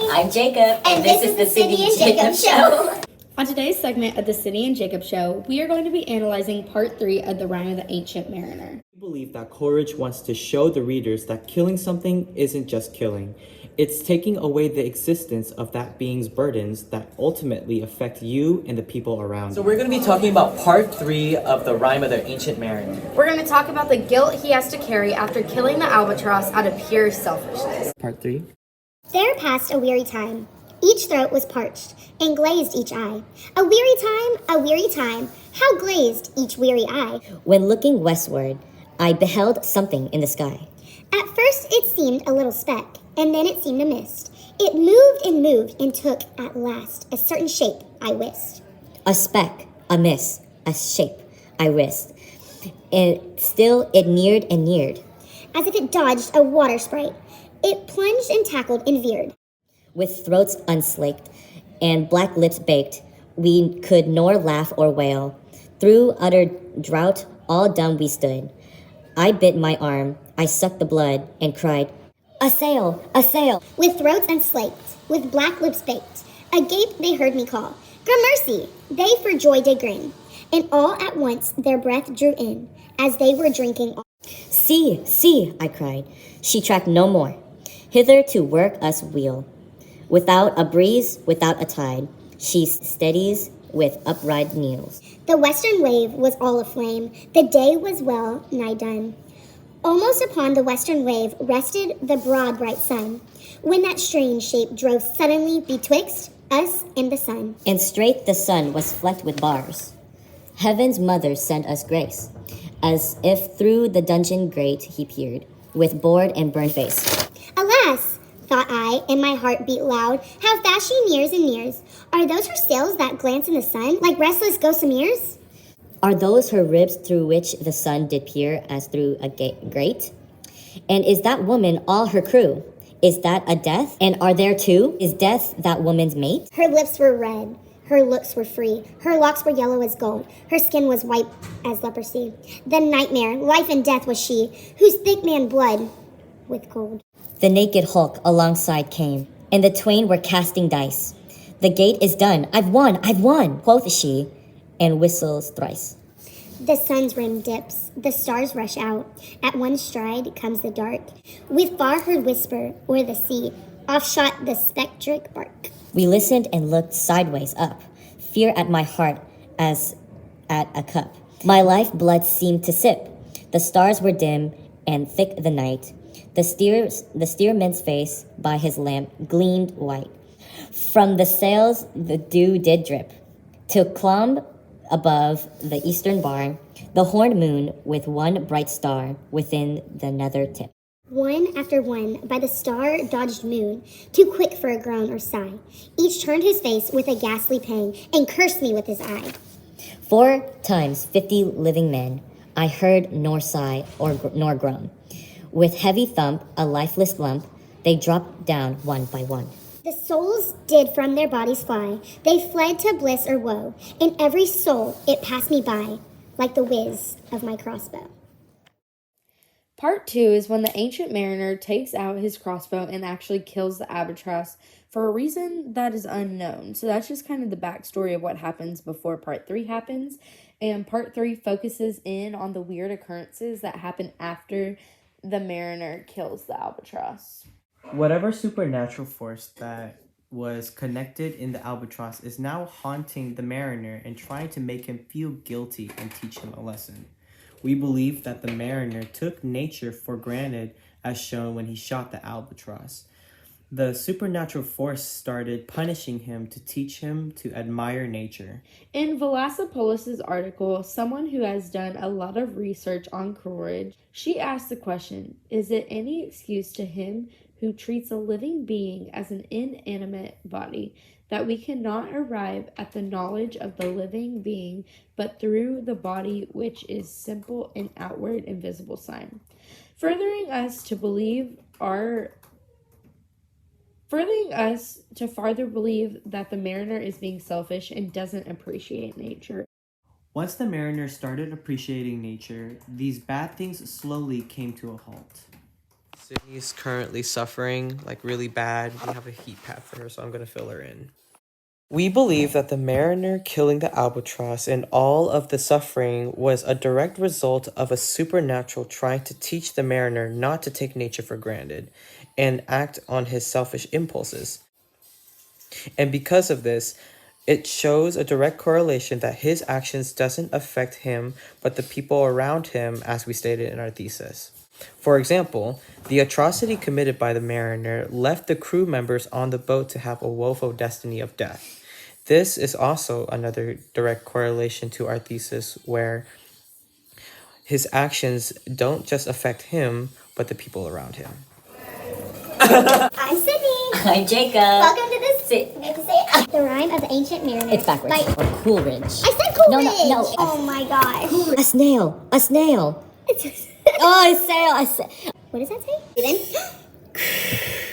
I'm Jacob, and this is the Cindy and Jacob Show. On today's segment of the Cindy and Jacob Show, we are going to be analyzing part 3 of The Rime of the Ancient Mariner. We believe that Coleridge wants to show the readers that killing something isn't just killing. It's taking away the existence of that being's burdens that ultimately affect you and the people around you. So we're going to be talking about part 3 of The Rime of the Ancient Mariner. We're going to talk about the guilt he has to carry after killing the albatross out of pure selfishness. Part 3. There passed a weary time. Each throat was parched, and glazed each eye. A weary time, how glazed each weary eye. When looking westward, I beheld something in the sky. At first it seemed a little speck, and then it seemed a mist. It moved, and took at last a certain shape, I wist. A speck, a mist, a shape, I wist. And still it neared and neared. As if it dodged a water sprite, it plunged and tackled and veered. With throats unslaked and black lips baked, we could nor laugh or wail. Through utter drought, all dumb we stood. I bit my arm, I sucked the blood, and cried, "A sail, a sail!" With throats unslaked, with black lips baked, agape they heard me call, "Gramercy!" They for joy did grin, and all at once their breath drew in, as they were drinking all. "See, see," I cried, "she tracked no more, hither to work us weal. Without a breeze, without a tide, she steadies with upright kneels." The western wave was all aflame, the day was well nigh done. Almost upon the western wave rested the broad bright sun, when that strange shape drove suddenly betwixt us and the sun. And straight the sun was flecked with bars. Heaven's mother sent us grace, as if through the dungeon grate he peered, with bored and burned face. Alas, thought I, and my heart beat loud, how fast she nears and nears. Are those her sails that glance in the sun, like restless gossameres? Are those her ribs through which the sun did peer as through a grate? And is that woman all her crew? Is that a death? And are there two? Is death that woman's mate? Her lips were red, her looks were free, her locks were yellow as gold, her skin was white as leprosy. The nightmare, life and death was she, whose thick man blood with cold. The naked hulk alongside came, and the twain were casting dice. "The gate is done, I've won, quoth she, and whistles thrice. The sun's rim dips, the stars rush out. At one stride comes the dark, with far heard whisper o'er the sea, off shot the spectric bark. We listened and looked sideways up, fear at my heart as at a cup. My life blood seemed to sip. The stars were dim and thick the night. The steerman's face by his lamp gleamed white. From the sails the dew did drip, till clomb above the eastern bar the horned moon with one bright star within the nether tip. One after one, by the star dodged moon, too quick for a groan or sigh, each turned his face with a ghastly pang, and cursed me with his eye. 4 times 50 living men I heard nor sigh nor groan. With heavy thump, a lifeless lump, they dropped down one by one. The souls did from their bodies fly, they fled to bliss or woe, and every soul it passed me by, like the whiz of my crossbow. Part 2 is when the ancient mariner takes out his crossbow and actually kills the albatross for a reason that is unknown. So that's just kind of the backstory of what happens before part 3 happens. And part 3 focuses in on the weird occurrences that happen after the mariner kills the albatross. Whatever supernatural force that was connected in the albatross is now haunting the mariner and trying to make him feel guilty and teach him a lesson. We believe that the mariner took nature for granted, as shown when he shot the albatross. The supernatural force started punishing him to teach him to admire nature. In Velasopoulos' article, someone who has done a lot of research on Coleridge, she asked the question, is it any excuse to him who treats a living being as an inanimate body, that we cannot arrive at the knowledge of the living being but through the body, which is simple and outward and visible sign, furthering us to farther believe that the mariner is being selfish and doesn't appreciate nature. Once the mariner started appreciating nature, these bad things slowly came to a halt. Sydney's currently suffering like really bad. We have a heat pad for her, so I'm gonna fill her in. We believe that the mariner killing the albatross and all of the suffering was a direct result of a supernatural trying to teach the mariner not to take nature for granted and act on his selfish impulses. And because of this, it shows a direct correlation that his actions doesn't affect him but the people around him, as we stated in our thesis. For example, the atrocity committed by the mariner left the crew members on the boat to have a woeful destiny of death. This is also another direct correlation to our thesis where his actions don't just affect him, but the people around him. I'm Sydney. I'm Jacob. Welcome to this. Sit. You have to say it. The Rime of the Ancient Mariner. It's backwards. By- Or Coolidge. I said Coolidge. No. Oh my gosh. A snail. A snail. Oh, a sail. What does that say? Then.